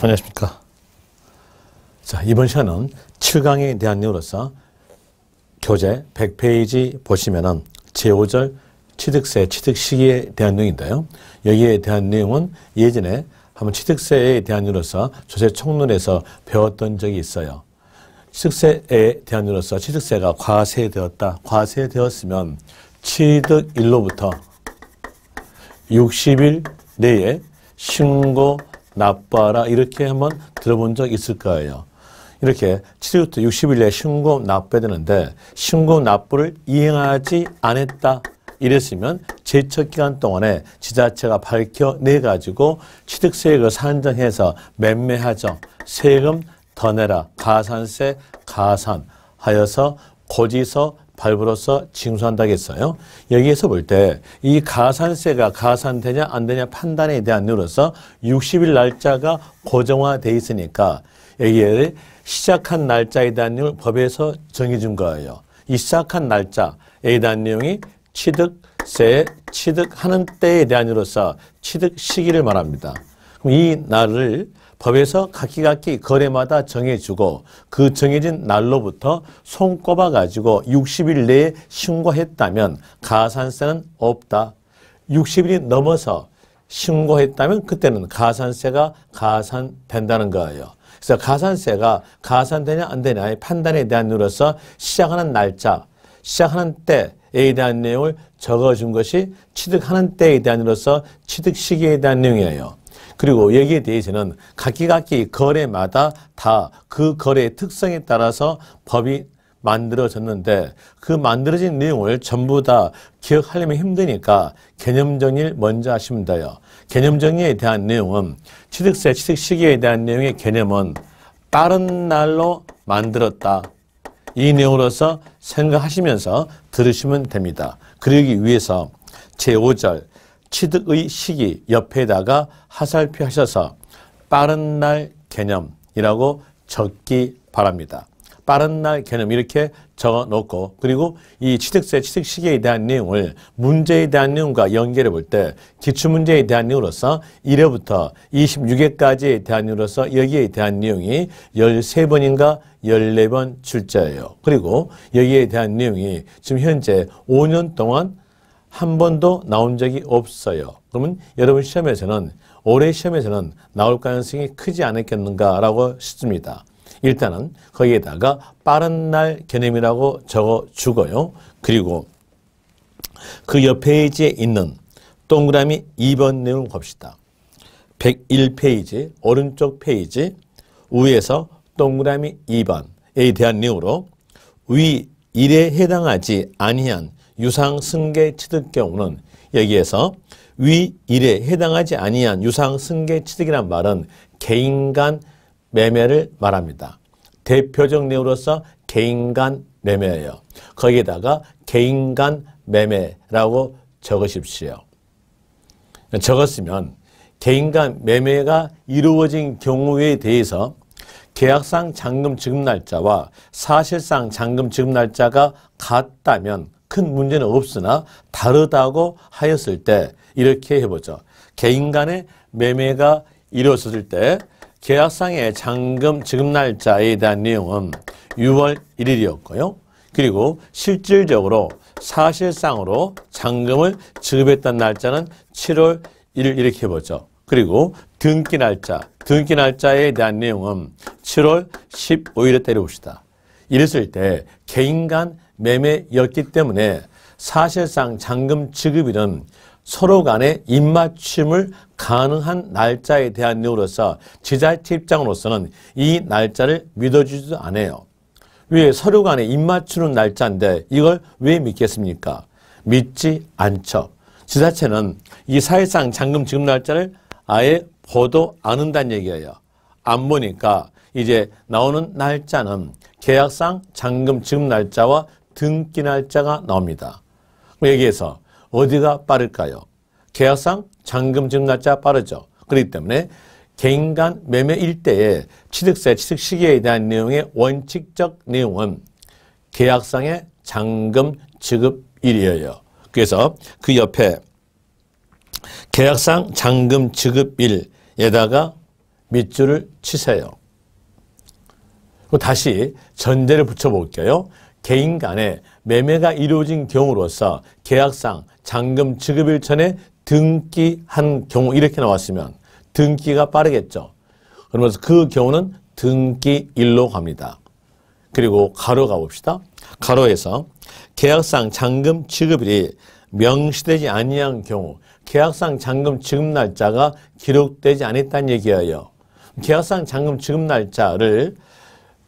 안녕하십니까. 자, 이번 시간은 7강에 대한 내용으로서 교재 100페이지 보시면은 제5절 취득세, 취득시기에 대한 내용인데요. 여기에 대한 내용은 예전에 한번 취득세에 대한 내용으로서 조세 총론에서 배웠던 적이 있어요. 취득세에 대한 내용으로서 취득세가 과세되었다. 과세되었으면 취득일로부터 60일 내에 신고 납부하라 이렇게 한번 들어본 적 있을 거예요. 이렇게 취득부터 60일 내에 신고 납부해야 되는데 신고 납부를 이행하지 않았다 이랬으면 제척기간 동안에 지자체가 밝혀내가지고 취득세액을 산정해서 매매하죠. 세금 더 내라, 가산세 가산하여서 고지서 발부로서 징수한다겠어요. 여기에서 볼 때 이 가산세가 가산되냐 안 되냐 판단에 대한 내용으로서 60일 날짜가 고정화되어 있으니까 여기에 시작한 날짜에 대한 내용을 법에서 정해준 거예요. 이 시작한 날짜에 대한 내용이 취득세, 취득하는 때에 대한 내용으로서 취득 시기를 말합니다. 그럼 이 날을 법에서 각기 거래마다 정해주고 그 정해진 날로부터 손꼽아 가지고 60일 내에 신고했다면 가산세는 없다. 60일이 넘어서 신고했다면 그때는 가산세가 가산된다는 거예요. 그래서 가산세가 가산되냐 안 되냐의 판단에 대한 내용으로서 시작하는 날짜, 시작하는 때에 대한 내용을 적어준 것이 취득하는 때에 대한 내용으로서 취득 시기에 대한 내용이에요. 그리고 여기에 대해서는 각기 거래마다 다 그 거래의 특성에 따라서 법이 만들어졌는데 그 만들어진 내용을 전부 다 기억하려면 힘드니까 개념 정리를 먼저 하시면 돼요. 개념 정리에 대한 내용은 취득세, 취득 시기에 대한 내용의 개념은 빠른 날로 만들었다. 이 내용으로서 생각하시면서 들으시면 됩니다. 그러기 위해서 제5절 취득의 시기 옆에다가 하살표 하셔서 빠른 날 개념이라고 적기 바랍니다. 빠른 날 개념 이렇게 적어 놓고 그리고 이 취득세, 취득 시기에 대한 내용을 문제에 대한 내용과 연결해 볼 때 기출문제에 대한 내용으로서 1회부터 26회까지에 대한 내용으로서 여기에 대한 내용이 13번인가 14번 출제예요. 그리고 여기에 대한 내용이 지금 현재 5년 동안 한 번도 나온 적이 없어요. 그러면 여러분 시험에서는 올해 시험에서는 나올 가능성이 크지 않았겠는가라고 싶습니다. 일단은 거기에다가 빠른 날 개념이라고 적어주고요. 그리고 그 옆 페이지에 있는 동그라미 2번 내용을 봅시다. 101페이지 오른쪽 페이지 위에서 동그라미 2번에 대한 내용으로 위 1에 해당하지 아니한 유상승계 취득 경우는 여기에서 위 1에 해당하지 아니한 유상승계 취득이란 말은 개인 간 매매를 말합니다. 대표적 내용으로서 개인 간 매매예요. 거기에다가 개인 간 매매라고 적으십시오. 적었으면 개인 간 매매가 이루어진 경우에 대해서 계약상 잔금 지급 날짜와 사실상 잔금 지급 날짜가 같다면 큰 문제는 없으나 다르다고 하였을 때 이렇게 해보죠. 개인 간의 매매가 이루어졌을 때 계약상의 잔금 지급 날짜에 대한 내용은 6월 1일이었고요. 그리고 실질적으로 사실상으로 잔금을 지급했던 날짜는 7월 1일 이렇게 해보죠. 그리고 등기 날짜에 대한 내용은 7월 15일에 때려봅시다. 이랬을 때 개인 간 매매였기 때문에 사실상 잔금 지급일은 서로 간의 입맞춤을 가능한 날짜에 대한 내용으로서 지자체 입장으로서는 이 날짜를 믿어주지도 않아요. 왜 서로 간에 입맞추는 날짜인데 이걸 왜 믿겠습니까? 믿지 않죠. 지자체는 이 사실상 잔금 지급 날짜를 아예 보도 않는다는 얘기예요. 안 보니까 이제 나오는 날짜는 계약상 잔금 지급 날짜와 등기 날짜가 나옵니다. 여기에서 어디가 빠를까요? 계약상 잔금 지급 날짜가 빠르죠. 그렇기 때문에 개인 간 매매일 때의 취득세, 취득 시기에 대한 내용의 원칙적 내용은 계약상의 잔금 지급일이에요. 그래서 그 옆에 계약상 잔금 지급일에다가 밑줄을 치세요. 다시 전제를 붙여볼게요. 개인 간에 매매가 이루어진 경우로서 계약상 잔금 지급일 전에 등기한 경우 이렇게 나왔으면 등기가 빠르겠죠. 그러면서 그 경우는 등기일로 갑니다. 그리고 가로 가봅시다. 가로에서 계약상 잔금 지급일이 명시되지 아니한 경우 계약상 잔금 지급 날짜가 기록되지 않았다는 얘기예요. 계약상 잔금 지급 날짜를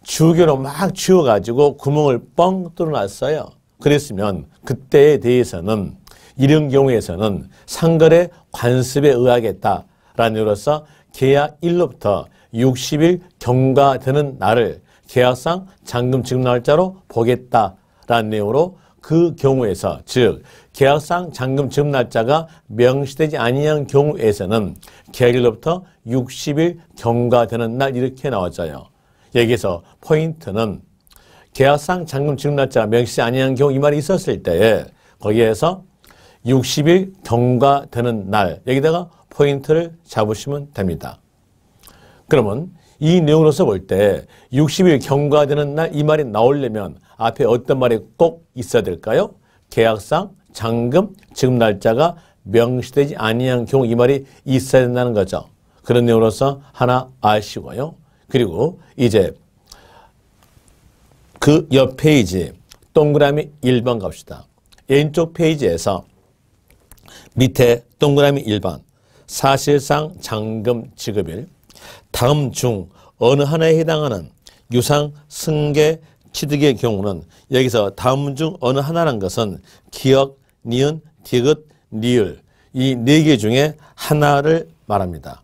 주기로 막 쥐어가지고 구멍을 뻥 뚫어놨어요. 그랬으면 그때에 대해서는 이런 경우에서는 상거래 관습에 의하겠다라는 이유로서 계약일로부터 60일 경과되는 날을 계약상 잔금 지급 날짜로 보겠다라는 내용으로 그 경우에서 즉 계약상 잔금 지급 날짜가 명시되지 아니한 경우에서는 계약일로부터 60일 경과되는 날 이렇게 나왔어요. 여기서 포인트는 계약상 잔금 지급 날짜가 명시되지 아니한 경우 이 말이 있었을 때에 거기에서 60일 경과되는 날 여기다가 포인트를 잡으시면 됩니다. 그러면 이 내용으로서 볼 때 60일 경과되는 날 이 말이 나오려면 앞에 어떤 말이 꼭 있어야 될까요? 계약상 잔금 지급 날짜가 명시되지 아니한 경우 이 말이 있어야 된다는 거죠. 그런 내용으로서 하나 아시고요. 그리고 이제 그 옆 페이지 동그라미 1번 갑시다. 왼쪽 페이지에서 밑에 동그라미 1번 사실상 잔금 지급일 다음 중 어느 하나에 해당하는 유상 승계 취득의 경우는 여기서 다음 중 어느 하나란 것은 기역, 니은, 디귿, 리을 이 네 개 중에 하나를 말합니다.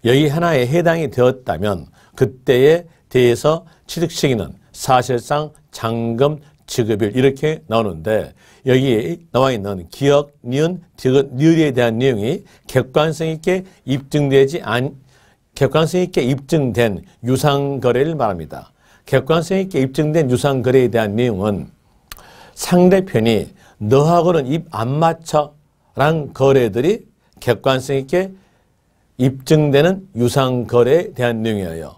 여기 하나에 해당이 되었다면 그때에 대해서 취득 시기는 사실상 잔금 지급일 이렇게 나오는데 여기에 나와 있는 기역, 니은, 디귿, 리을에 대한 내용이 객관성 있게 입증된 유상거래를 말합니다. 객관성 있게 입증된 유상거래에 대한 내용은 상대편이 너하고는 입 안 맞춰 라는 거래들이 객관성 있게 입증되는 유상거래에 대한 내용이에요.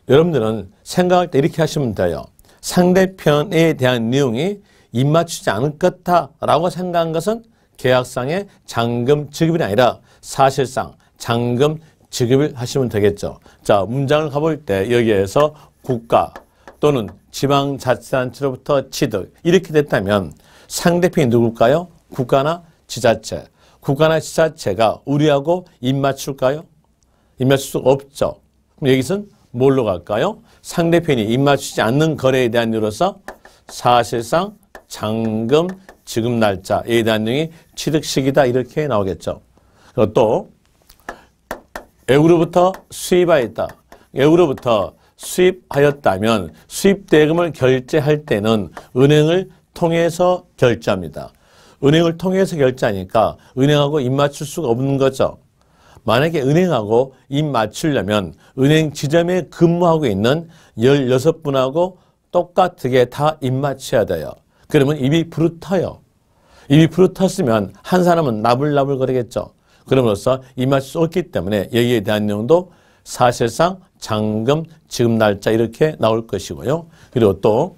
여러분들은 생각할 때 이렇게 하시면 돼요. 상대편에 대한 내용이 입맞추지 않을 거다라고 생각한 것은 계약상의 잔금 지급이 아니라 사실상 잔금 지급을 하시면 되겠죠. 자, 문장을 가볼 때 여기에서 국가 또는 지방자치단체로부터 취득 이렇게 됐다면 상대편이 누굴까요? 국가나 지자체. 국가나 지자체가 우리하고 입맞출까요? 입맞출 수가 없죠. 그럼 여기서는 뭘로 갈까요? 상대편이 입맞추지 않는 거래에 대한 이유로서 사실상 잔금 지급 날짜에 대한 내용이 취득 시기다 이렇게 나오겠죠. 그리고 또 외국으로부터 수입하였다. 외국으로부터 수입하였다면 수입대금을 결제할 때는 은행을 통해서 결제합니다. 은행을 통해서 결제하니까 은행하고 입맞출 수가 없는 거죠. 만약에 은행하고 입맞추려면 은행 지점에 근무하고 있는 16분하고 똑같게 다 입맞춰야 돼요. 그러면 입이 부르터요. 입이 부르텄으면 한 사람은 나불나불 거리겠죠. 그럼으로써 입맞출 수 없기 때문에 여기에 대한 내용도 사실상 잔금 지급 날짜 이렇게 나올 것이고요. 그리고 또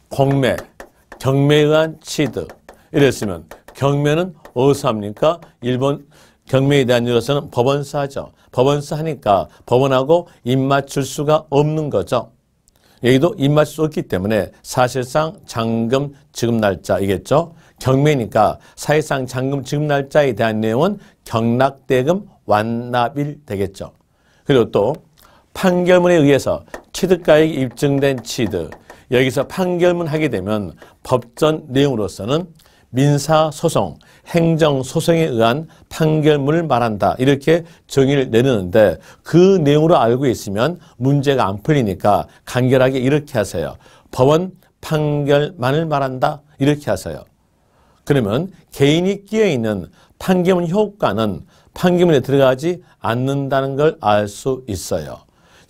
공매, 경매에 의한 취득 이랬으면 경매는 어디서 합니까? 일본 경매에 대한 이유로서는 법원서 하죠. 법원서 하니까 법원하고 입맞출 수가 없는 거죠. 여기도 입맞출 수 없기 때문에 사실상 잔금 지급 날짜이겠죠. 경매니까 사실상 잔금 지급 날짜에 대한 내용은 경락대금 완납일 되겠죠. 그리고 또 판결문에 의해서 취득가액이 입증된 취득 여기서 판결문 하게 되면 법전 내용으로서는 민사소송, 행정소송에 의한 판결문을 말한다. 이렇게 정의를 내리는데 그 내용으로 알고 있으면 문제가 안 풀리니까 간결하게 이렇게 하세요. 법원 판결만을 말한다. 이렇게 하세요. 그러면 개인이 끼어있는 판결문 효과는 판결문에 들어가지 않는다는 걸 알 수 있어요.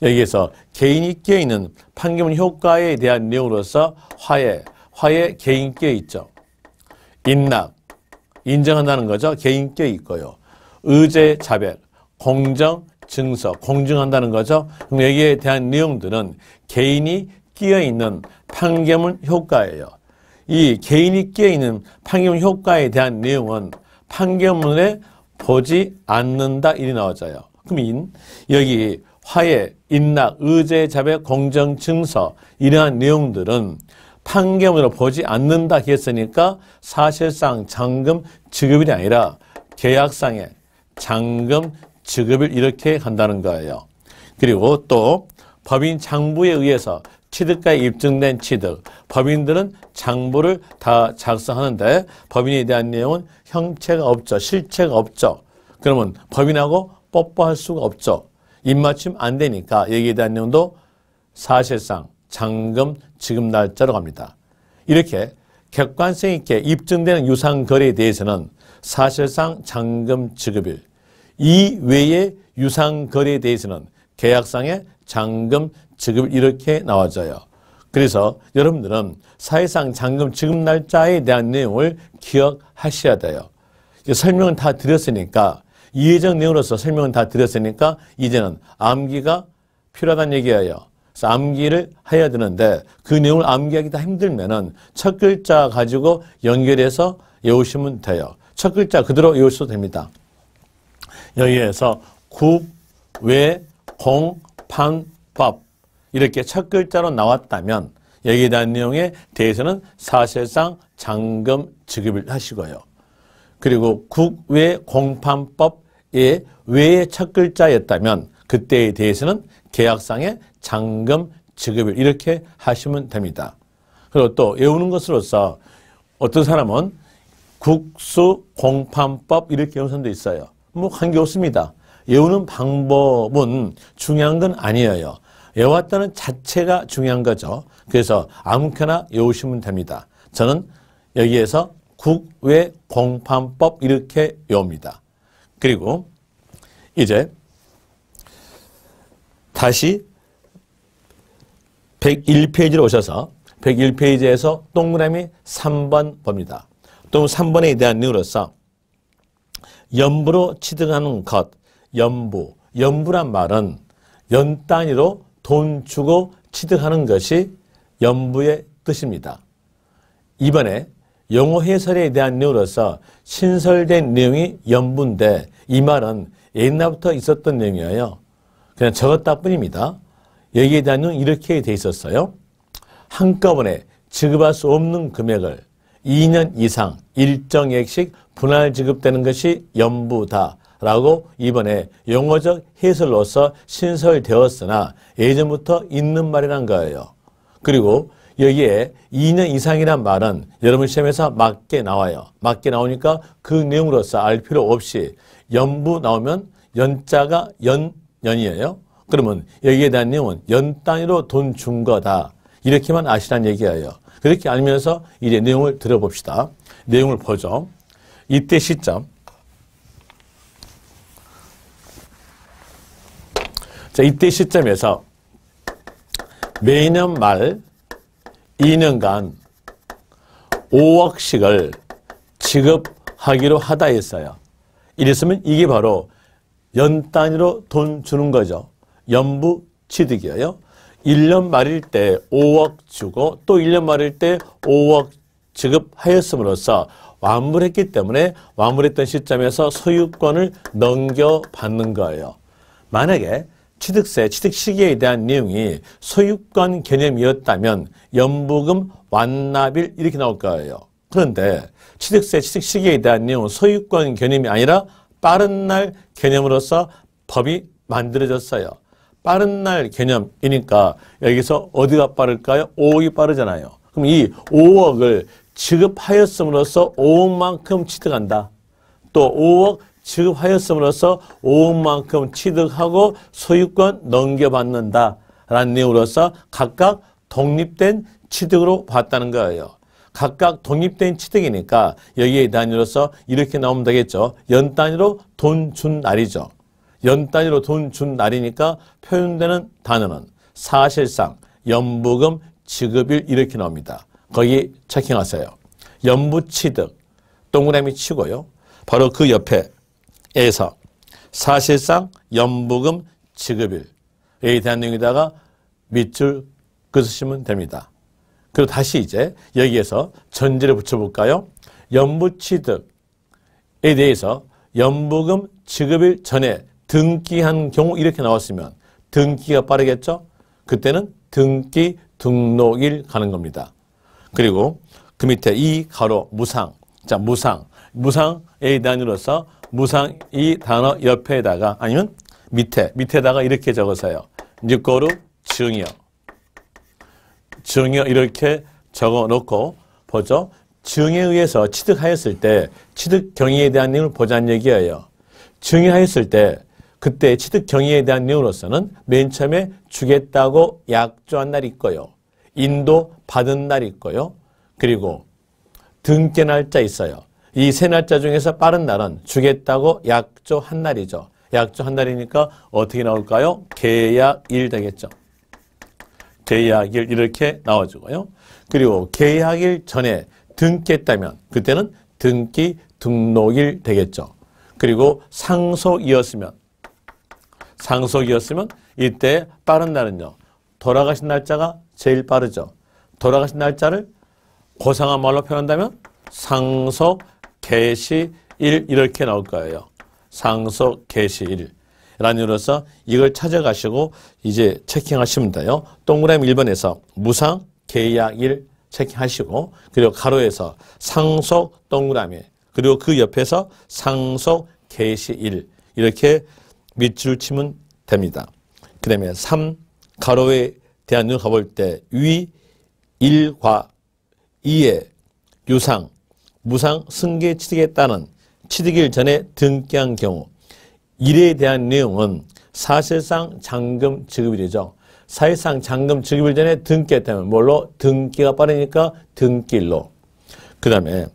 여기에서 개인이 끼어있는 판결문 효과에 대한 내용으로서 화해 개인 끼어있죠. 인락, 인정한다는 거죠. 개인 껴있고요. 의제 자백, 공정, 증서, 공증한다는 거죠. 그럼 여기에 대한 내용들은 개인이 끼어있는 판결문 효과예요. 이 개인이 끼어있는 판결문 효과에 대한 내용은 판결문에 보지 않는다 일이 나와져요. 그럼 여기 화해, 인락, 의제, 자백, 공정, 증서 이러한 내용들은 판결문으로 보지 않는다 했으니까 사실상 잔금 지급일이 아니라 계약상의 잔금 지급일 이렇게 한다는 거예요. 그리고 또 법인 장부에 의해서 취득가에 입증된 취득, 법인들은 장부를 다 작성하는데 법인에 대한 내용은 형체가 없죠. 실체가 없죠. 그러면 법인하고 뽀뽀할 수가 없죠. 입맞춤 안 되니까 여기에 대한 내용도 사실상 잔금 지급 날짜로 갑니다. 이렇게 객관성 있게 입증되는 유상거래에 대해서는 사실상 잔금 지급일, 이 외의 유상거래에 대해서는 계약상의 잔금 지급일 이렇게 나와져요. 그래서 여러분들은 사실상 잔금 지급 날짜에 대한 내용을 기억하셔야 돼요. 설명은 다 드렸으니까 이해적 내용으로서 설명은 다 드렸으니까 이제는 암기가 필요하다는 얘기예요. 그래서 암기를 해야 되는데 그 내용을 암기하기 다 힘들면은 첫 글자 가지고 연결해서 외우시면 돼요. 첫 글자 그대로 외우셔도 됩니다. 여기에서 국, 외, 공, 판, 법 이렇게 첫 글자로 나왔다면 여기에 대한 내용에 대해서는 사실상 잔금 지급을 하시고요. 그리고 국, 외, 공판법의 외의 첫 글자였다면 그때에 대해서는 계약상의 잔금 지급일 이렇게 하시면 됩니다. 그리고 또 외우는 것으로서 어떤 사람은 국수, 공판법 이렇게 외우는 사람도 있어요. 뭐 관계 없습니다. 외우는 방법은 중요한 건 아니에요. 외웠다는 자체가 중요한 거죠. 그래서 아무렇게나 외우시면 됩니다. 저는 여기에서 국, 외, 공판법 이렇게 외웁니다. 그리고 이제 다시 101페이지로 오셔서 101페이지에서 동그라미 3번 봅니다. 또 3번에 대한 내용으로서 연부로 취득하는 것, 연부란 말은 연 단위로 돈 주고 취득하는 것이 연부의 뜻입니다. 이번에 용어 해설에 대한 내용으로서 신설된 내용이 연부인데 이 말은 옛날부터 있었던 내용이에요. 그냥 적었다 뿐입니다. 여기에 대한 내용은 이렇게 돼 있었어요. 한꺼번에 지급할 수 없는 금액을 2년 이상 일정액씩 분할 지급되는 것이 연부다 라고 이번에 용어적 해설로서 신설되었으나 예전부터 있는 말이란 거예요. 그리고 여기에 2년 이상이란 말은 여러분 시험에서 맞게 나와요. 맞게 나오니까 그 내용으로서 알 필요 없이 연부 나오면 연자가 연이에요. 그러면 여기에 대한 내용은 연 단위로 돈 준 거다. 이렇게만 아시라는 얘기예요. 그렇게 알면서 이제 내용을 들어봅시다. 내용을 보죠. 이때 시점. 자, 이때 시점에서 매년 말 2년간 5억씩을 지급하기로 하다 했어요. 이랬으면 이게 바로 연 단위로 돈 주는 거죠. 연부 취득이에요. 1년 말일 때 5억 주고 또 1년 말일 때 5억 지급하였음으로써 완물했기 때문에 완물했던 시점에서 소유권을 넘겨받는 거예요. 만약에 취득세, 취득 시기에 대한 내용이 소유권 개념이었다면 연부금 완납일 이렇게 나올 거예요. 그런데 취득세, 취득 시기에 대한 내용은 소유권 개념이 아니라 빠른 날 개념으로서 법이 만들어졌어요. 빠른 날 개념이니까 여기서 어디가 빠를까요? 5억이 빠르잖아요. 그럼 이 5억을 지급하였음으로써 5억만큼 취득한다. 또 5억 지급하였음으로써 5억만큼 취득하고 소유권 넘겨받는다 라는 내용으로서 각각 독립된 취득으로 봤다는 거예요. 각각 독립된 취득이니까 여기에 단위로서 이렇게 나오면 되겠죠. 연 단위로 돈 준 날이죠. 연 단위로 돈 준 날이니까 표현되는 단어는 사실상 연부금 지급일 이렇게 나옵니다. 거기 체킹하세요. 연부 취득 동그라미 치고요. 바로 그 옆에서 사실상 연부금 지급일에 대한 내용에다가 밑줄 그으시면 됩니다. 그리고 다시 이제 여기에서 전제를 붙여볼까요? 연부취득에 대해서 연부금 지급일 전에 등기한 경우 이렇게 나왔으면 등기가 빠르겠죠? 그때는 등기 등록일 가는 겁니다. 그리고 그 밑에 이 가로 무상. 자, 무상에 대한으로서 무상 이 단어 옆에다가 아니면 밑에다가 이렇게 적어서요. 육고루 증여 이렇게 적어 놓고 보죠. 증여에 의해서 취득하였을 때 취득 경위에 대한 내용을 보자는 얘기예요. 증여하였을 때 그때 취득 경위에 대한 내용으로서는 맨 처음에 주겠다고 약조한 날이 있고요. 인도 받은 날이 있고요. 그리고 등기 날짜 있어요. 이 세 날짜 중에서 빠른 날은 주겠다고 약조한 날이죠. 약조한 날이니까 어떻게 나올까요? 계약일 되겠죠. 계약일 이렇게 나와주고요. 그리고 계약일 전에 등기했다면 그때는 등기 등록일 되겠죠. 그리고 상속이었으면 이때 빠른 날은요. 돌아가신 날짜가 제일 빠르죠. 돌아가신 날짜를 고상한 말로 표현한다면 상속 개시일 이렇게 나올 거예요. 상속 개시일. 라는 이유로서 이걸 찾아가시고 이제 체킹하시면 돼요. 동그라미 1번에서 무상 계약일 체킹하시고 그리고 가로에서 상속 동그라미 그리고 그 옆에서 상속 개시일 이렇게 밑줄 치면 됩니다. 그 다음에 3 가로에 대한 내용 가볼 때 위 1과 2의 유상, 무상 승계 취득에 따른 취득일 전에 등기한 경우 1에 대한 내용은 사실상 잔금 지급일이죠. 사실상 잔금 지급일 전에 등기했다면 뭘로? 등기가 빠르니까 등기일로. 그 다음에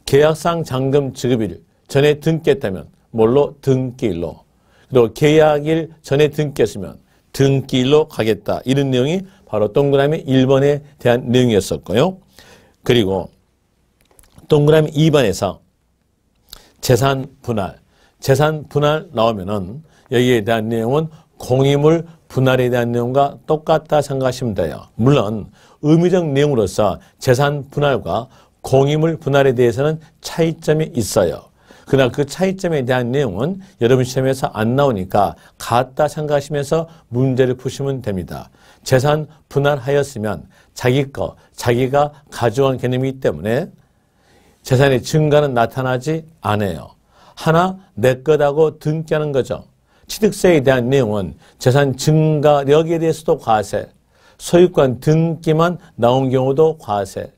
계약상 잔금 지급일 전에 등기했다면 뭘로? 등기일로. 그리고 계약일 전에 등기했으면 등기일로 가겠다. 이런 내용이 바로 동그라미 1번에 대한 내용이었었고요. 그리고 동그라미 2번에서 재산 분할 나오면은 여기에 대한 내용은 공유물 분할에 대한 내용과 똑같다 생각하시면 돼요. 물론 의미적 내용으로서 재산 분할과 공유물 분할에 대해서는 차이점이 있어요. 그러나 그 차이점에 대한 내용은 여러분 시험에서 안 나오니까 같다 생각하시면서 문제를 푸시면 됩니다. 재산 분할하였으면 자기가 가져온 개념이기 때문에 재산의 증가는 나타나지 않아요. 하나 내 것하고 등기하는 거죠. 취득세에 대한 내용은 재산 증가력에 대해서도 과세, 소유권 등기만 나온 경우도 과세,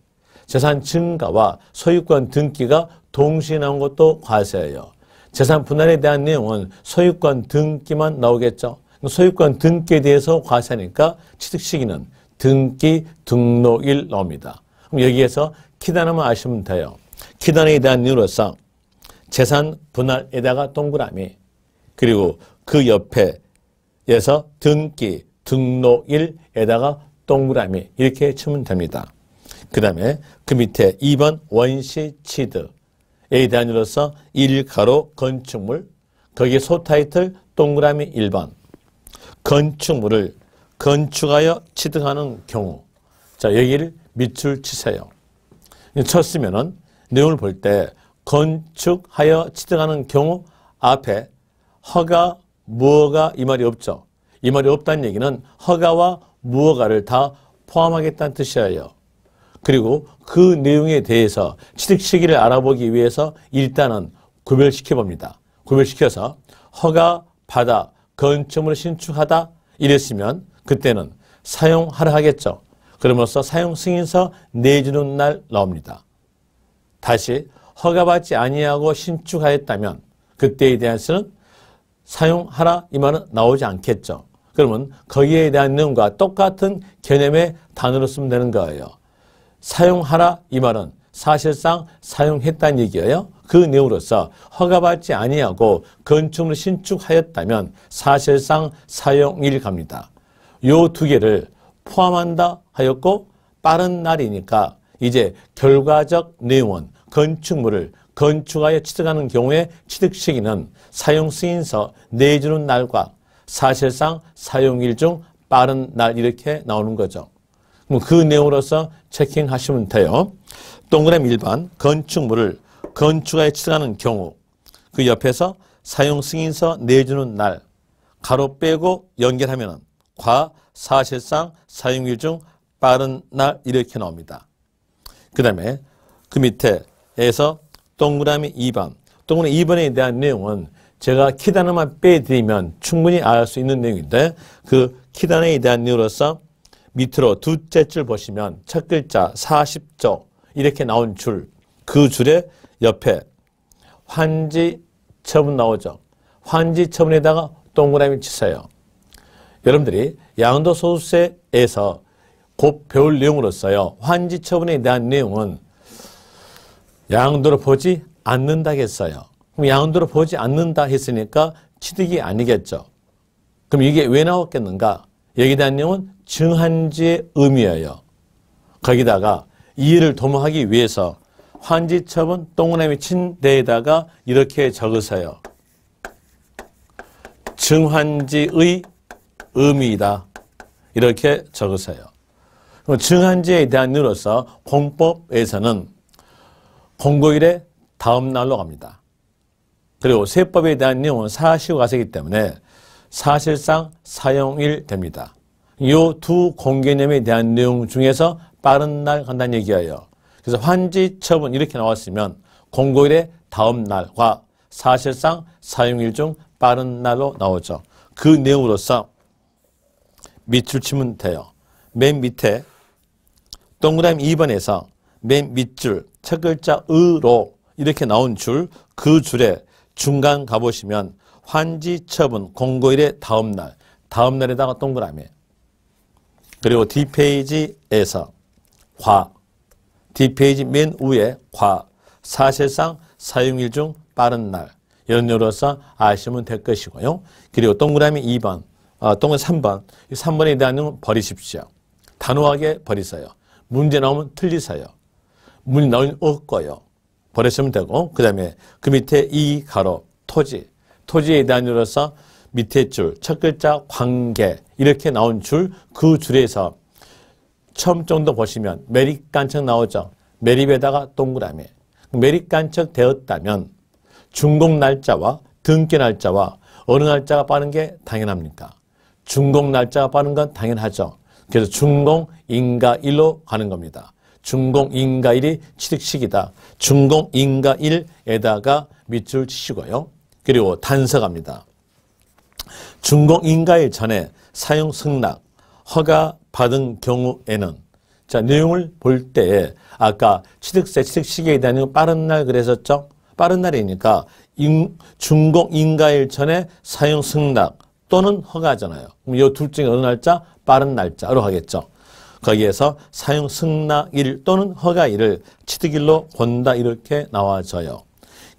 재산 증가와 소유권 등기가 동시에 나온 것도 과세예요. 재산 분할에 대한 내용은 소유권 등기만 나오겠죠. 소유권 등기에 대해서 과세하니까 취득 시기는 등기 등록일 나옵니다. 그럼 여기에서 키단하면 아시면 돼요. 키단에 대한 이유로서 재산 분할에다가 동그라미 그리고 그 옆에서 등기 등록일에다가 동그라미 이렇게 치면 됩니다. 그 다음에 그 밑에 2번 원시 취득에 대한 이유로서 1가로 건축물 거기에 소타이틀 동그라미 1번 건축물을 건축하여 취득하는 경우 자 여기를 밑줄 치세요. 쳤으면은 내용을 볼 때 건축하여 취득하는 경우 앞에 허가, 무허가 이 말이 없죠. 이 말이 없다는 얘기는 허가와 무허가를 다 포함하겠다는 뜻이에요. 그리고 그 내용에 대해서 취득 시기를 알아보기 위해서 일단은 구별시켜 봅니다. 구별시켜서 허가 받아 건축물을 신축하다 이랬으면 그때는 사용하라 하겠죠. 그러면서 사용 승인서 내주는 날 나옵니다. 다시 허가받지 아니하고 신축하였다면 그때에 대해서는 사용하라 이 말은 나오지 않겠죠. 그러면 거기에 대한 내용과 똑같은 개념의 단어로 쓰면 되는 거예요. 사용하라 이 말은 사실상 사용했다는 얘기예요. 그 내용으로서 허가받지 아니하고 건축물을 신축하였다면 사실상 사용일 갑니다. 요 두 개를 포함한다 하였고 빠른 날이니까 이제 결과적 내용은 건축물을 건축하여 취득하는 경우에 취득 시기는 사용 승인서 내주는 날과 사실상 사용일 중 빠른 날 이렇게 나오는 거죠. 그럼 그 내용으로서 체킹하시면 돼요. 동그라미 1번 건축물을 건축하여 취득하는 경우 그 옆에서 사용 승인서 내주는 날 가로 빼고 연결하면 과 사실상 사용일 중 빠른 날 이렇게 나옵니다. 그 다음에 그 밑에에서 동그라미 2번 동그라미 2번에 대한 내용은 제가 키단어만 빼드리면 충분히 알 수 있는 내용인데 그 키단어에 대한 내용으로서 밑으로 두째 줄 보시면 첫 글자 40조 이렇게 나온 줄 그 줄에 옆에 환지 처분 나오죠. 환지 처분에다가 동그라미 치세요. 여러분들이 양도소득세에서 곧 배울 내용으로서요. 환지 처분에 대한 내용은 양도를 보지 않는다겠어요. 그럼 양도를 보지 않는다 했으니까 취득이 아니겠죠. 그럼 이게 왜 나왔겠는가? 여기에 대한 내용은 증한지의 의미예요. 거기다가 이해를 도모하기 위해서 환지 처분 동그라미 친 데에다가 이렇게 적으세요. 증환지의 의미이다. 이렇게 적으세요. 증환지에 대한 이유로서 공법에서는 공고일의 다음 날로 갑니다. 그리고 세법에 대한 내용은 사시효과세이기 때문에 사실상 사용일 됩니다. 이 두 공개념에 대한 내용 중에서 빠른 날 간다는 얘기예요. 그래서 환지 처분 이렇게 나왔으면 공고일의 다음 날과 사실상 사용일 중 빠른 날로 나오죠. 그 내용으로서 밑줄 치면 돼요. 맨 밑에 동그라미 2번에서 맨 밑줄 첫 글자 의로 이렇게 나온 줄 그 줄에 중간 가보시면 환지 처분 공고일의 다음 날에다가 동그라미 그리고 뒷페이지에서 과 뒷페이지 맨 위에 과 사실상 사용일 중 빠른 날 이런 요로서 아시면 될 것이고요. 그리고 동그라미 2번 동그라미 3번 이 3번에 대한 내용은 버리십시오. 단호하게 버리세요. 문제 나오면 틀리세요. 문제 나오면 없고요. 버리시면 되고 그 다음에 그 밑에 이 가로 토지에 대한 요로서 밑에 줄 첫 글자 관계 이렇게 나온 줄 그 줄에서 처음 정도 보시면 매립간척 나오죠. 매립에다가 동그라미. 매립간척 되었다면 준공 날짜와 등기 날짜와 어느 날짜가 빠른 게 당연합니까? 준공 날짜가 빠른 건 당연하죠. 그래서 준공 인가일로 가는 겁니다. 준공 인가일이 취득 시기다. 준공 인가일에다가 밑줄 치시고요. 그리고 단서갑니다. 준공 인가일 전에 사용 승낙 허가 받은 경우에는 자 내용을 볼 때에 아까 취득세 취득 시기에 대한 빠른 날 그랬었죠. 빠른 날이니까 준공 인가일 전에 사용 승낙 또는 허가잖아요. 그럼 이 둘 중에 어느 날짜? 빠른 날짜로 하겠죠. 거기에서 사용 승낙일 또는 허가일을 취득일로 본다 이렇게 나와져요.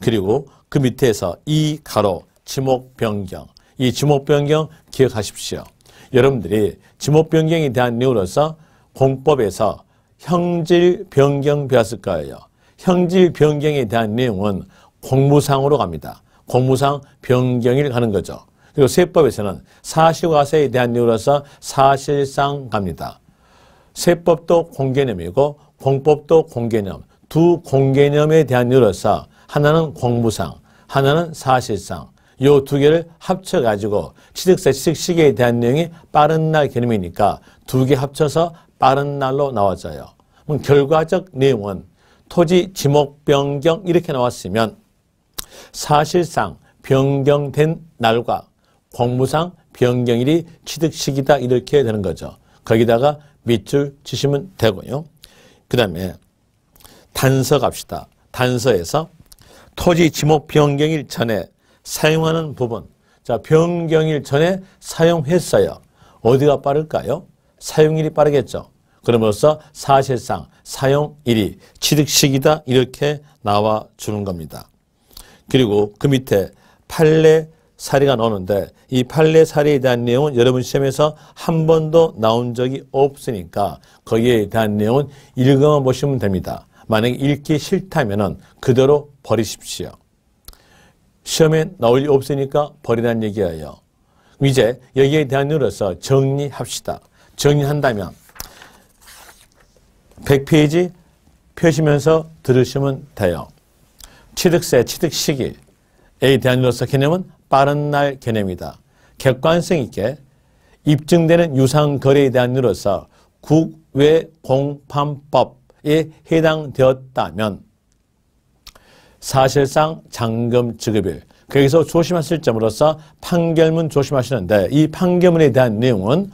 그리고 그 밑에서 이 가로 지목 변경 이 지목 변경 기억하십시오. 여러분들이 지목 변경에 대한 내용으로서 공법에서 형질 변경 배웠을 거예요. 형질 변경에 대한 내용은 공무상으로 갑니다. 공무상 변경일 가는 거죠. 그리고 세법에서는 사시과세에 대한 내용으로서 사실상 갑니다. 세법도 공개념이고 공법도 공개념. 두 공개념에 대한 내용으로서 하나는 공무상, 하나는 사실상. 이 두 개를 합쳐가지고 취득세 취득 시기에 대한 내용이 빠른 날 개념이니까 두 개 합쳐서 빠른 날로 나와져요. 그럼 결과적 내용은 토지 지목 변경 이렇게 나왔으면 사실상 변경된 날과 공무상 변경일이 취득 시기다 이렇게 되는 거죠. 거기다가 밑줄 치시면 되고요. 그 다음에 단서 갑시다. 단서에서 토지 지목 변경일 전에 사용하는 부분. 자, 변경일 전에 사용했어요. 어디가 빠를까요? 사용일이 빠르겠죠. 그러므로써 사실상 사용일이 취득 시기다 이렇게 나와주는 겁니다. 그리고 그 밑에 판례 사례가 나오는데 이 판례 사례에 대한 내용은 여러분 시험에서 한 번도 나온 적이 없으니까 거기에 대한 내용은 읽어보시면 됩니다. 만약에 읽기 싫다면은 그대로 버리십시오. 시험에 나올 일 없으니까 버리라는 얘기예요. 이제 여기에 대한 이유로서 정리합시다. 정리한다면 100페이지 펴시면서 들으시면 돼요. 취득세, 취득시기에 대한 이유로서 개념은 빠른 날 개념이다. 객관성 있게 입증되는 유상거래에 대한 이유로서 국외공판법에 해당되었다면 사실상 잔금 지급일. 거기서 조심하실 점으로서 판결문 조심하시는데 이 판결문에 대한 내용은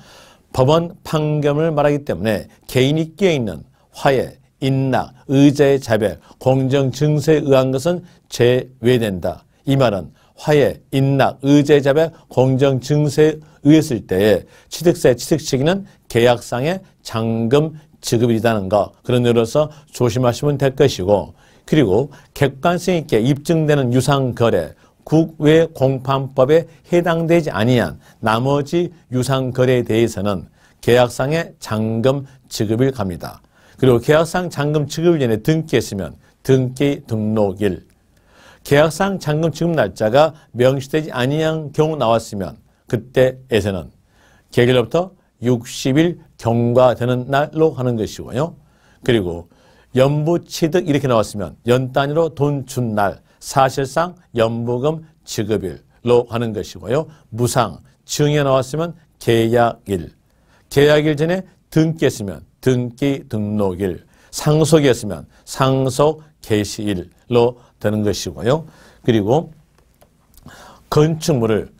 법원 판결문을 말하기 때문에 개인이 끼어있는 화해, 인락, 의제의 자백, 공정 증서에 의한 것은 제외된다. 이 말은 화해, 인락, 의제의 자백, 공정 증서에 의했을 때에 취득세, 취득시기는 계약상의 잔금 지급이라는 것. 그런 의미로서 조심하시면 될 것이고, 그리고 객관성 있게 입증되는 유상거래, 국외공판법에 해당되지 아니한 나머지 유상거래에 대해서는 계약상의 잔금 지급일 갑니다. 그리고 계약상 잔금 지급일 전에 등기했으면 등기 등록일, 계약상 잔금 지급 날짜가 명시되지 아니한 경우 나왔으면 그때에서는 계약일로부터 60일 경과되는 날로 하는 것이고요. 그리고 연부취득 이렇게 나왔으면 연 단위로 돈 준 날, 사실상 연부금 지급일로 하는 것이고요. 무상, 증여 나왔으면 계약일, 계약일 전에 등기했으면 등기 등록일, 상속이었으면 상속 개시일로 되는 것이고요. 그리고 건축물을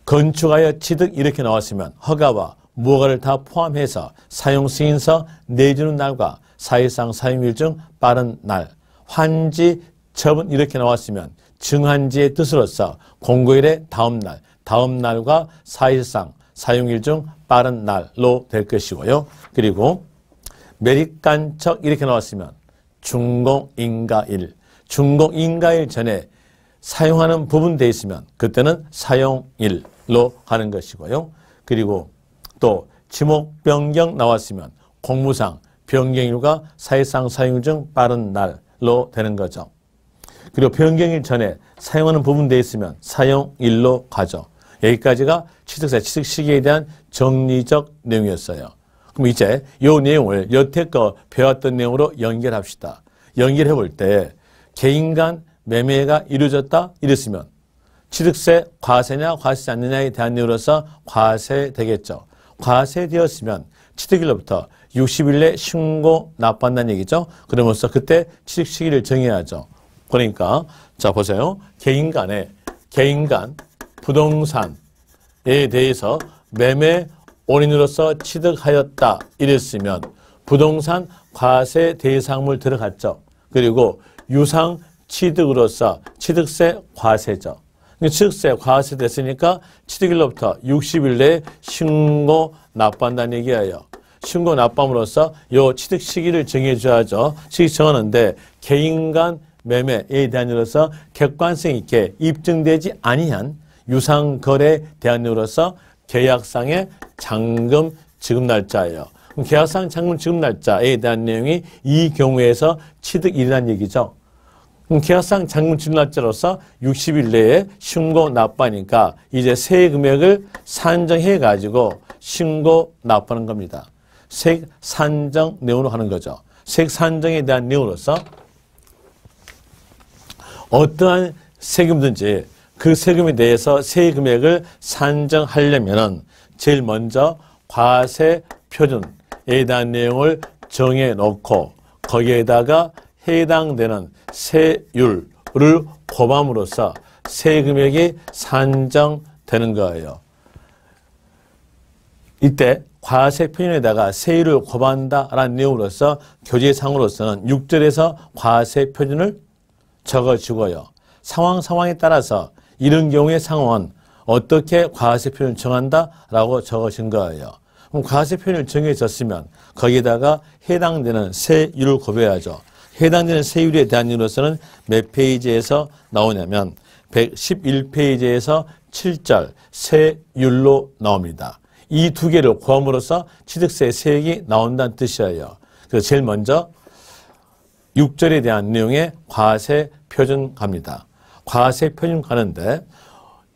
건축하여 취득 이렇게 나왔으면 허가와 무허가를 다 포함해서 사용 승인서 내주는 날과 사실상 사용일 중 빠른 날, 환지 처분 이렇게 나왔으면 증환지의 뜻으로서 공고일의 다음 날, 다음 날과 사실상 사용일 중 빠른 날로 될 것이고요. 그리고 매립간척 이렇게 나왔으면 준공인가일, 준공인가일 전에 사용하는 부분 돼 있으면 그때는 사용일로 하는 것이고요. 그리고 또 지목 변경 나왔으면 공무상 변경일과 사실상 사용일 중 빠른 날로 되는 거죠. 그리고 변경일 전에 사용하는 부분 돼 있으면 사용일로 가죠. 여기까지가 취득세, 취득시기에 대한 정리적 내용이었어요. 그럼 이제 이 내용을 여태껏 배웠던 내용으로 연결합시다. 연결해 볼 때 개인 간 매매가 이루어졌다 이랬으면 취득세 과세냐 과세지 않느냐에 대한 내용으로서 과세되겠죠. 과세되었으면 취득일로부터 60일 내 신고 납부한다는 얘기죠. 그러면서 그때 취득 시기를 정해야죠. 그러니까 자 보세요. 개인 간 부동산에 대해서 매매 원인으로서 취득하였다 이랬으면 부동산 과세 대상물 들어갔죠. 그리고 유상 취득으로서 취득세 과세죠. 취득세 과세 됐으니까 취득일로부터 60일 내에 신고 납부한다는 얘기예요. 신고 납부함으로써 요 취득 시기를 정해줘야죠. 시기 정하는데 개인 간 매매에 대한 이로서 객관성 있게 입증되지 아니한 유상거래에 대한 이로서 계약상의 잔금 지급 날짜예요. 그럼 계약상 잔금 지급 날짜에 대한 내용이 이 경우에서 취득일이라는 얘기죠. 그럼 계약상 잔금 지급 날짜로서 60일 내에 신고 납부하니까 이제 세 금액을 산정해 가지고 신고 납부하는 겁니다. 세액 산정 내용으로 하는 거죠. 세액 산정에 대한 내용으로서 어떠한 세금든지 그 세금에 대해서 세액 금액을 산정하려면은 제일 먼저 과세 표준에 대한 내용을 정해 놓고 거기에다가 해당되는 세율을 곱함으로써 세금액이 산정되는 거예요. 이때 과세 표준에다가 세율을 곱한다라는 내용으로서 교재상으로서는 6절에서 과세 표준을 적어주고요. 상황에 따라서 이런 경우의 상황은 어떻게 과세 표준을 정한다라고 적어진 거예요. 그럼 과세 표준을 정해졌으면 거기에다가 해당되는 세율을 곱해야죠. 해당되는 세율에 대한 이유로서는 몇 페이지에서 나오냐면 111페이지에서 7절 세율로 나옵니다. 이 두 개를 곱함으로써 취득세 세액이 나온다는 뜻이에요. 그래서 제일 먼저 6절에 대한 내용의 과세 표준 갑니다. 과세 표준 가는데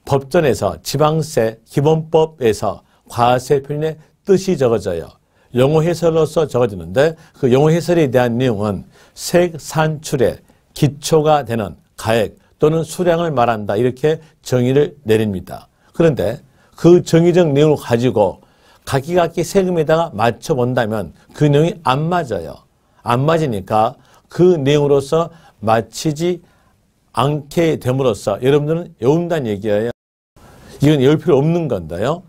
법전에서 지방세 기본법에서 과세 표준의 뜻이 적어져요. 영어 해설로서 적어지는데 그 영어 해설에 대한 내용은 세액 산출의 기초가 되는 가액 또는 수량을 말한다 이렇게 정의를 내립니다. 그런데 그 정의적 내용을 가지고 각기 세금에다가 맞춰본다면 그 내용이 안 맞아요. 안 맞으니까 그 내용으로서 맞히지 않게 됨으로써 여러분들은 외운다는 얘기예요. 이건 외울 필요 없는 건데요.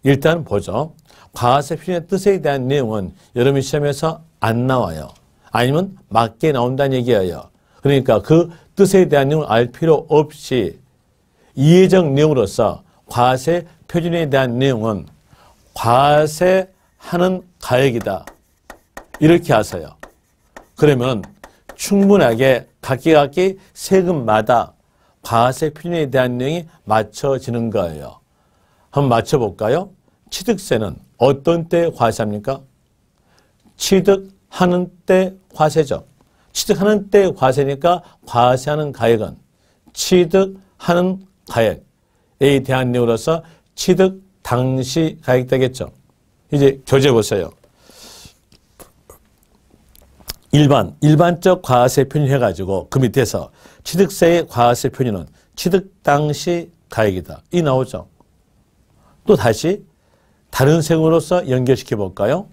일단 보죠. 과세 표준의 뜻에 대한 내용은 여러분 시험에서 안 나와요. 아니면 맞게 나온다는 얘기예요. 그러니까 그 뜻에 대한 내용을 알 필요 없이 이해적 내용으로서 과세 표준에 대한 내용은 과세하는 가액이다. 이렇게 하세요. 그러면 충분하게 각기 세금마다 과세 표준에 대한 내용이 맞춰지는 거예요. 한번 맞춰볼까요? 취득세는 어떤 때 과세합니까? 취득하는 때 과세죠. 취득하는 때 과세니까 과세하는 가액은 취득하는 가액에 대한 내용으로서 취득 당시 가액 되겠죠. 이제 교재 보세요. 일반적 과세 표준 해가지고 그 밑에서 취득세의 과세 표준은 취득 당시 가액이다. 이 나오죠. 또 다시 다른 세금으로서 연결시켜 볼까요?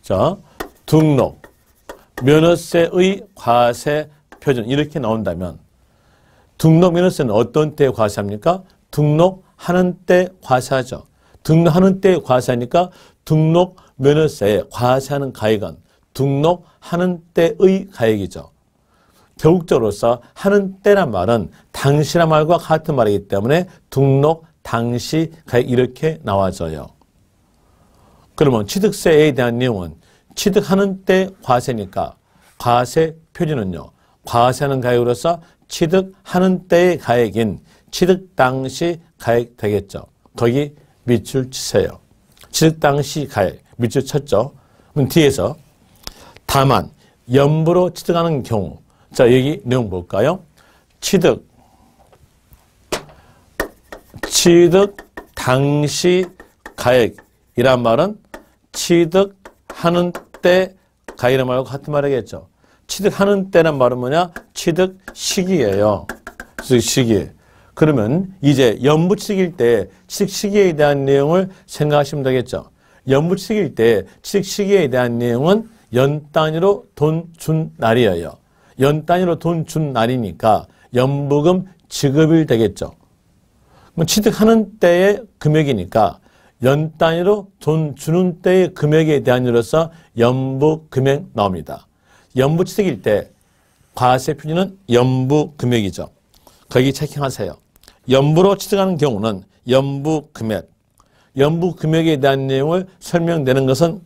자, 등록, 면허세의 과세 표준 이렇게 나온다면 등록 면허세는 어떤 때 과세합니까? 등록하는 때 과세하죠. 등록하는 때 과세하니까 등록 면허세에 과세하는 가액은 등록하는 때의 가액이죠. 결국적으로서 하는 때란 말은 당시란 말과 같은 말이기 때문에 등록 당시 가액 이렇게 나와져요. 그러면 취득세에 대한 내용은 취득하는 때 과세니까 과세 표준은요. 과세하는 가액으로서 취득하는 때의 가액인 취득 당시 가액 되겠죠. 거기 밑줄 치세요. 취득 당시 가액 밑줄 쳤죠. 그럼 뒤에서 다만 연부로 취득하는 경우 자 여기 내용 볼까요? 취득 당시 가액이란 말은 취득하는 때 가액이란 말하고 같은 말이겠죠. 취득하는 때란 말은 뭐냐? 취득 시기예요. 취득 시기. 그러면 이제 연부 취득일 때 취득 시기에 대한 내용을 생각하시면 되겠죠. 연부 취득일 때 취득 시기에 대한 내용은 연 단위로 돈 준 날이에요. 연 단위로 돈 준 날이니까 연부금 지급일 되겠죠. 그럼 취득하는 때의 금액이니까 연 단위로 돈 주는 때의 금액에 대한 이로서 연부 금액 나옵니다. 연부 취득일 때 과세 표준은 연부 금액이죠. 거기 체킹하세요. 연부로 취득하는 경우는 연부 금액. 연부 금액에 대한 내용을 설명되는 것은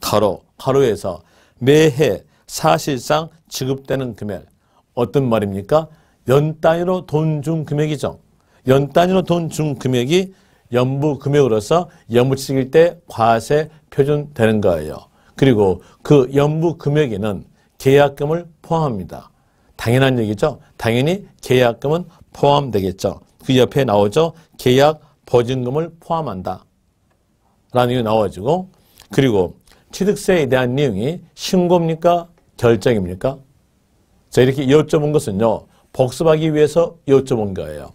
가로에서 매해 사실상 지급되는 금액. 어떤 말입니까? 연 단위로 돈 준 금액이죠. 연 단위로 돈 준 금액이 연부 금액으로서 연부 취득일 때 과세 표준 되는 거예요. 그리고 그 연부 금액에는 계약금을 포함합니다. 당연한 얘기죠. 당연히 계약금은 포함되겠죠. 그 옆에 나오죠. 계약 보증금을 포함한다. 라는 게 나와지고 그리고 취득세에 대한 내용이 신고입니까? 결정입니까? 자 이렇게 여쭤본 것은요. 복습하기 위해서 여쭤본 거예요.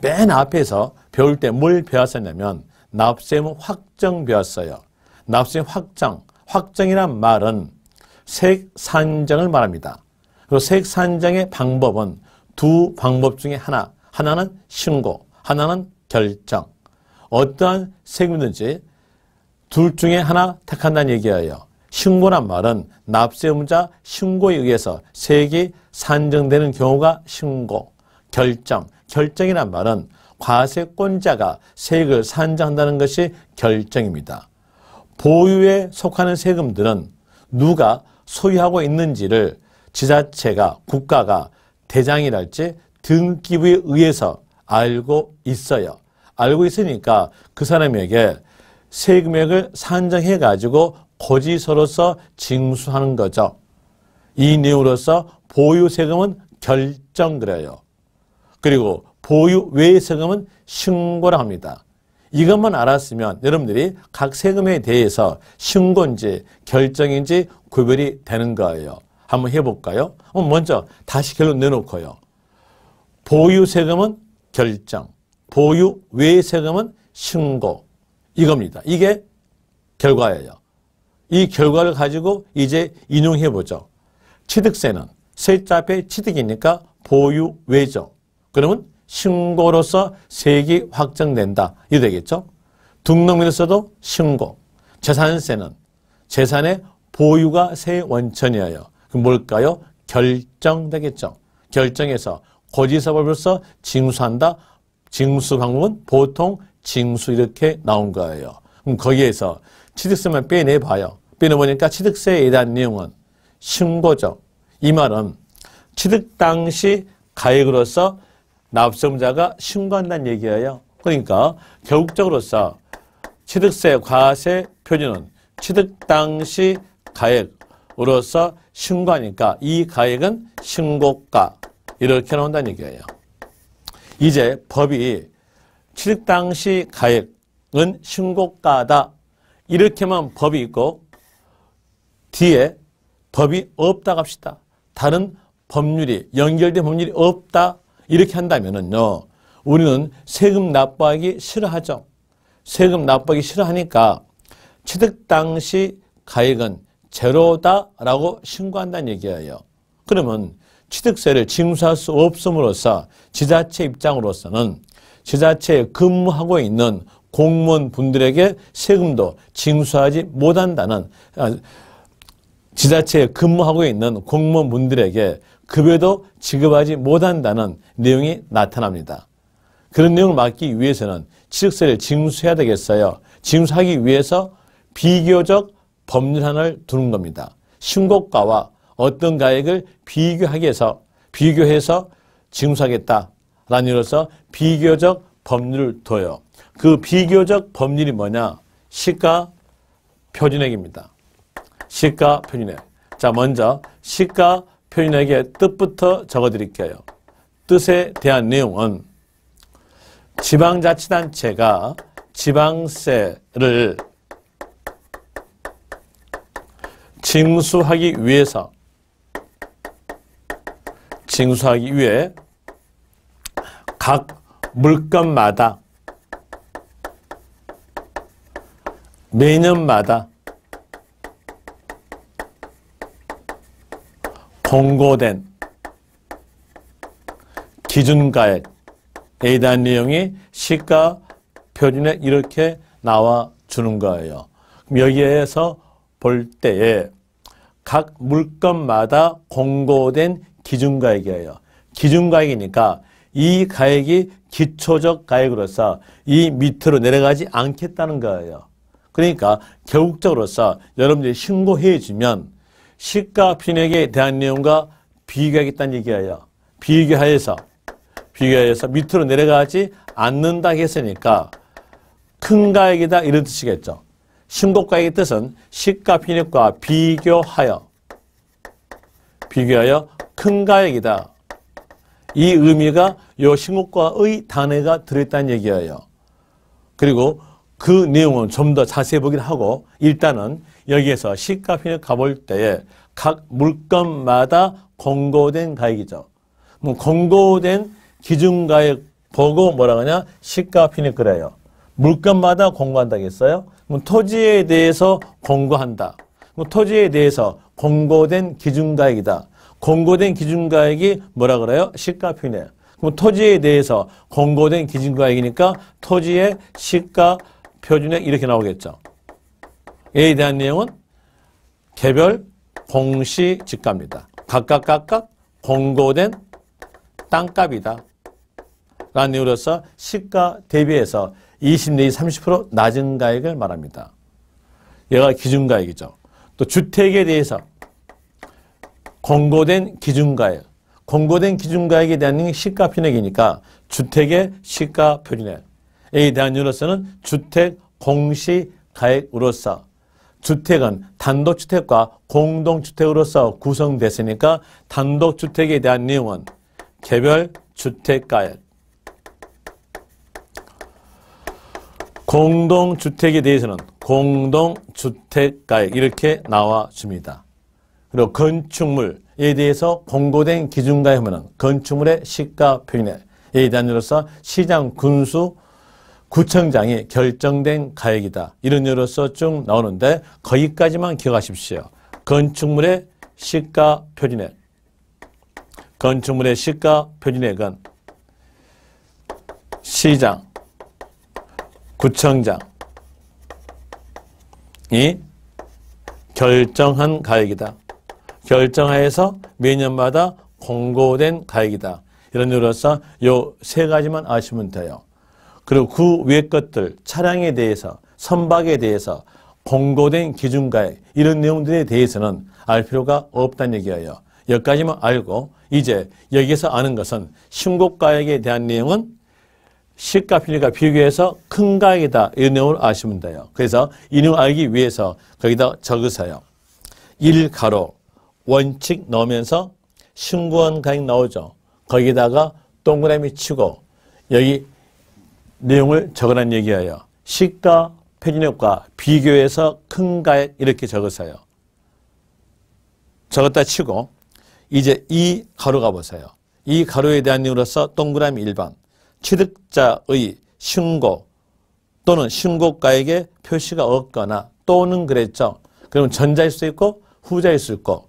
맨 앞에서 배울 때 뭘 배웠었냐면 납세의무 확정 배웠어요. 납세의 확정이란 말은 세액 산정을 말합니다. 그리고 세액 산정의 방법은 두 방법 중에 하나는 신고, 하나는 결정. 어떠한 세금이든지 둘 중에 하나 택한다는 얘기예요. 신고란 말은 납세 의무자 신고에 의해서 세액이 산정되는 경우가 신고, 결정이란 말은 과세권자가 세액을 산정한다는 것이 결정입니다. 보유에 속하는 세금들은 누가 소유하고 있는지를 지자체가, 국가가 대장이랄지 등기부에 의해서 알고 있어요. 알고 있으니까 그 사람에게 세금액을 산정해가지고 고지서로서 징수하는 거죠. 이 내용으로서 보유세금은 결정그래요. 그리고 보유 외의 세금은 신고라 합니다. 이것만 알았으면 여러분들이 각 세금에 대해서 신고인지 결정인지 구별이 되는 거예요. 한번 해볼까요? 먼저 다시 결론 내놓고요. 보유세금은 결정, 보유 외의 세금은 신고, 이겁니다. 이게 결과예요. 이 결과를 가지고 이제 인용해보죠. 취득세는 세자 앞에 취득이니까 보유 외죠. 그러면 신고로서 세액이 확정된다. 이래 되겠죠. 등록면에서도 신고. 재산세는 재산의 보유가 세의 원천이에요. 그럼 뭘까요? 결정되겠죠. 결정해서 고지서법으로서 징수한다. 징수 방법은 보통 징수 이렇게 나온 거예요. 그럼 거기에서 취득세만 빼내봐요. 빼내보니까 취득세에 대한 내용은 신고죠. 이 말은 취득 당시 가액으로서 납세자가 신고한다는 얘기예요. 그러니까 결국적으로서 취득세 과세 표준은 취득 당시 가액으로서 신고하니까 이 가액은 신고가 이렇게 나온다는 얘기예요. 이제 법이 취득 당시 가액은 신고가다 이렇게만 법이 있고 뒤에 법이 없다고 합시다. 다른 법률이 연결된 법률이 없다 이렇게 한다면은요, 우리는 세금 납부하기 싫어하죠. 세금 납부하기 싫어하니까 취득 당시 가액은 제로다라고 신고한다는 얘기예요. 그러면 취득세를 징수할 수 없음으로써 지자체 입장으로서는 지자체에 근무하고 있는 공무원분들에게 세금도 징수하지 못한다는, 지자체에 근무하고 있는 공무원분들에게 급여도 지급하지 못한다는 내용이 나타납니다. 그런 내용을 막기 위해서는 취득세를 징수해야 되겠어요. 징수하기 위해서 비교적 법률 하나를 두는 겁니다. 신고가와 어떤 가액을 비교해서 징수하겠다라는 이유로서 비교적 법률을 둬요. 그 비교적 법률이 뭐냐? 시가 표준액입니다. 시가 표준액. 자, 먼저 시가 표준액의 뜻부터 적어드릴게요. 뜻에 대한 내용은 지방자치단체가 지방세를 징수하기 위해 각 물건마다 매년마다 공고된 기준가액에 대한 내용이 시가 표준액 이렇게 나와주는 거예요. 그럼 여기에서 볼 때에 각 물건마다 공고된 기준가액이에요. 기준가액이니까 이 가액이 기초적 가액으로서 이 밑으로 내려가지 않겠다는 거예요. 그러니까 결국적으로서 여러분들이 신고해 주면 시가 표준액에 대한 내용과 비교하겠다는 얘기예요. 비교해서 밑으로 내려가지 않는다 했으니까 큰 가액이다 이런 뜻이겠죠. 신고가액의 뜻은 시가 표준액과 비교하여 큰 가액이다. 이 의미가 요 신고가의 단어가 들어있다는 얘기예요. 그리고 그 내용은 좀 더 자세히 보긴 하고 일단은 여기에서 시가 표준액 가볼 때에 각 물건마다 공고된 가액이죠. 뭐 공고된 기준가액 보고 뭐라 하냐? 시가 표준액 그래요. 물건마다 공고한다겠어요? 그럼 토지에 대해서 공고한다. 그럼 토지에 대해서 공고된 기준가액이다. 공고된 기준가액이 뭐라 그래요? 시가 표준액. 그럼 토지에 대해서 공고된 기준가액이니까 토지의 시가 표준액 이렇게 나오겠죠. 이에 대한 내용은 개별 공시지가입니다. 각각 공고된 땅값이다. 라는 이유로서 시가 대비해서 20 내지 30% 낮은 가액을 말합니다. 얘가 기준가액이죠. 또 주택에 대해서 공고된 기준가액. 공고된 기준가액에 대한 시가 표준액이니까 주택의 시가 표준액에 대한 이유로서는 주택 공시가액으로서 주택은 단독주택과 공동주택으로서 구성됐으니까 단독주택에 대한 내용은 개별 주택가액, 공동주택에 대해서는 공동주택가액 이렇게 나와줍니다. 그리고 건축물에 대해서 공고된 기준가액 하면은 건축물의 시가 표준액에 대한 예로서 시장 군수 구청장이 결정된 가액이다. 이런 예로서 쭉 나오는데 거기까지만 기억하십시오. 건축물의 시가 표준액, 건축물의 시가 표준액은 시장, 구청장이 결정한 가액이다. 결정하여서 매년마다 공고된 가액이다. 이런 의미로서 요 세 가지만 아시면 돼요. 그리고 그 외 것들, 차량에 대해서, 선박에 대해서 공고된 기준가액 이런 내용들에 대해서는 알 필요가 없다는 얘기예요. 여기까지만 알고 이제 여기서 아는 것은 신고가액에 대한 내용은 시가 표준액과 비교해서 큰 가액이다. 이런 내용을 아시면 돼요. 그래서 이 내용을 알기 위해서 거기다 적으세요. 1가로 원칙 넣으면서 신고한 가액 나오죠. 거기다가 동그라미 치고 여기 내용을 적으라는 얘기예요. 시가 표준액과 비교해서 큰 가액 이렇게 적으세요. 적었다 치고 이제 이 가로 가보세요. 이 가로에 대한 내용으로서 동그라미 1번 취득자의 신고 또는 신고가액에 표시가 없거나 또는 그랬죠. 그러면 전자일 수 있고 후자일 수 있고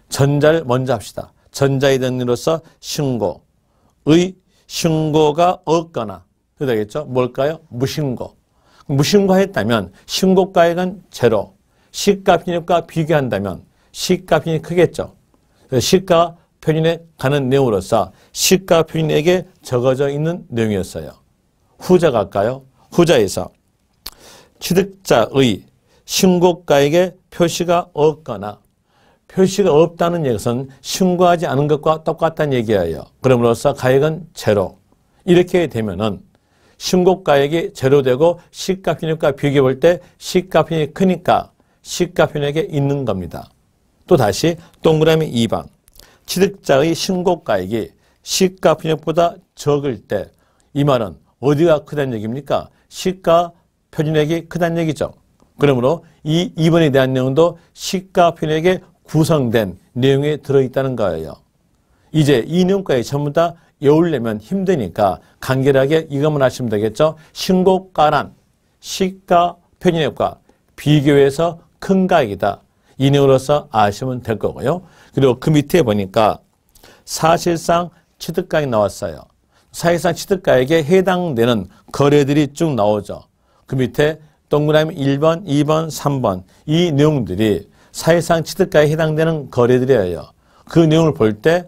전자를 먼저 합시다. 전자에 대한 내용으로서 신고의 신고가 없거나 되겠죠. 뭘까요? 무신고. 무신고했다면 신고가액은 제로. 시가 표준액과 비교한다면 시가 표준액이 크겠죠. 시가 표준액 가는 내용으로서 시가 표준액에 적어져 있는 내용이었어요. 후자 갈까요? 후자에서 취득자의 신고가액에 표시가 없거나 표시가 없다는 얘기는 신고하지 않은 것과 똑같다는 얘기예요. 그럼으로써 가액은 제로. 이렇게 되면은 신고가액이 제로되고 시가 표준액과 비교해 볼 때 시가 표준액이 크니까 시가 표준액에 있는 겁니다. 또 다시 동그라미 2번 취득자의 신고가액이 시가 표준액보다 적을 때 이 말은 어디가 크다는 얘기입니까? 시가 표준액이 크다는 얘기죠. 그러므로 이 2번에 대한 내용도 시가 표준액에 구성된 내용에 들어있다는 거예요. 이제 이 내용까지 전부 다 외우려면 힘드니까 간결하게 이것만 하시면 되겠죠. 신고가란 시가 표준액과 비교해서 큰 가액이다. 이 내용으로서 아시면 될 거고요. 그리고 그 밑에 보니까 사실상 취득가액 나왔어요. 사실상 취득가액에 해당되는 거래들이 쭉 나오죠. 그 밑에 동그라미 1번, 2번, 3번 이 내용들이 사실상 취득가액에 해당되는 거래들이에요. 그 내용을 볼 때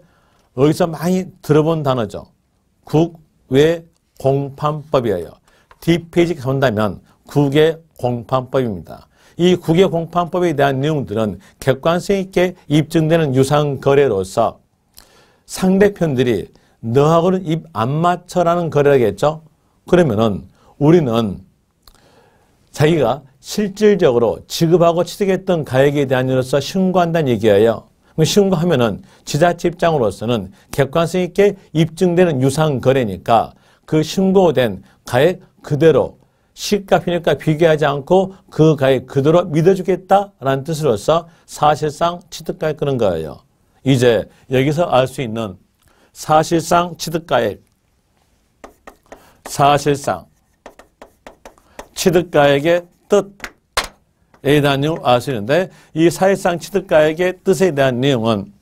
여기서 많이 들어본 단어죠. 국외공판법이에요. 뒷페이지 본다면 국외공판법입니다. 이 국외공판법에 대한 내용들은 객관성 있게 입증되는 유상거래로서 상대편들이 너하고는 입 안 맞춰라는 거래라겠죠. 그러면은 우리는 자기가 실질적으로 지급하고 취득했던 가액에 대한 일로서 신고한다는 얘기예요. 신고하면은 지자체 입장으로서는 객관성 있게 입증되는 유상거래니까 그 신고된 가액 그대로 시가 표준액과 비교하지 않고 그 가액 그대로 믿어주겠다라는 뜻으로서 사실상 취득가액 그런 거예요. 이제 여기서 알 수 있는 사실상 취득가액, 사실상 취득가액의 뜻에 대한 내용을 알 수 있는데 이 사실상 취득가액의 뜻에 대한 내용은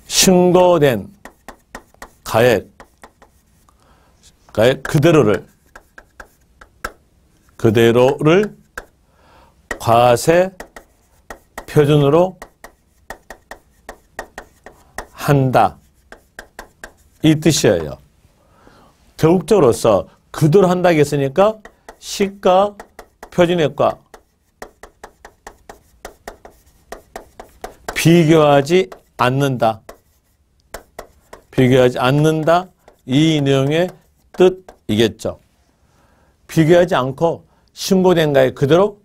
신고된 가액 그대로를 과세 표준으로 한다. 이 뜻이에요. 결국적으로서 그대로 한다고 했으니까 시가 표준액과 비교하지 않는다. 비교하지 않는다. 이 내용의 뜻이겠죠. 비교하지 않고 신고된 가액 그대로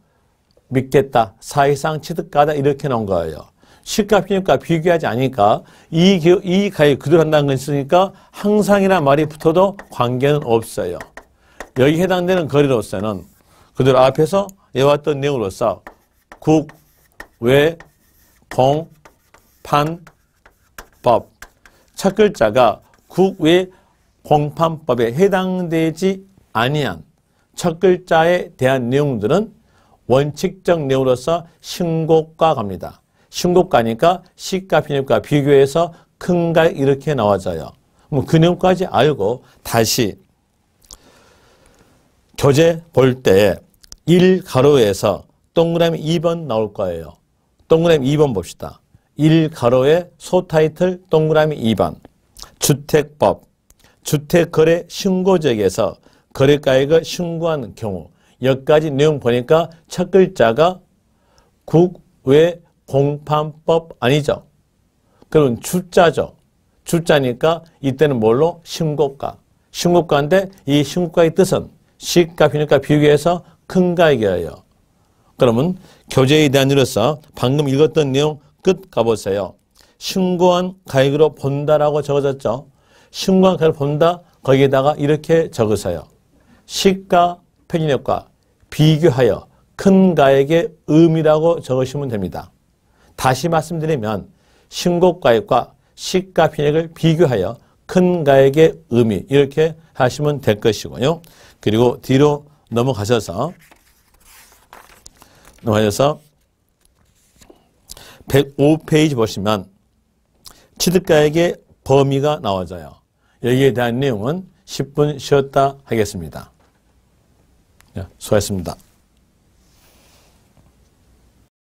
믿겠다. 사실상 취득가다. 이렇게 나온 거예요. 시가 비용과 비교하지 않으니까 이 가액 그대로 한다는 건 있으니까 항상이라는 말이 붙어도 관계는 없어요. 여기 해당되는 거래로서는 그대로 앞에서 해왔던 내용으로서 국, 외, 공, 판, 법. 첫 글자가 국, 외, 공판법에 해당되지 아니한 첫 글자에 대한 내용들은 원칙적 내용으로서 신고가 갑니다. 신고가니까 시가 비용과 비교해서 큰 가액 이렇게 나와져요. 그 내용까지 알고 다시 교재 볼 때 1가로에서 동그라미 2번 나올 거예요. 동그라미 2번 봅시다. 1가로에 소타이틀 동그라미 2번 주택법 주택거래 신고지역에서 거래가액을 신고한 경우 여기까지 내용 보니까 첫 글자가 국외 공판법 아니죠. 그럼 주자죠. 주자니까 이때는 뭘로? 신고가. 신고가인데 이 신고가의 뜻은 시가 비용과 비교해서 큰 가액이에요. 그러면 교재에 대한 이로서 방금 읽었던 내용 끝 가보세요. 신고한 가액으로 본다라고 적어졌죠. 신고한 가액을 본다. 거기에다가 이렇게 적으세요. 시가 표준액과 비교하여 큰 가액의 의미라고 적으시면 됩니다. 다시 말씀드리면 신고가액과 시가 표준액을 비교하여 큰 가액의 의미 이렇게 하시면 될 것이고요. 그리고 뒤로 넘어가셔서 105페이지 보시면 취득가액의 범위가 나와져요. 여기에 대한 내용은 10분 쉬었다 하겠습니다. 수고하셨습니다.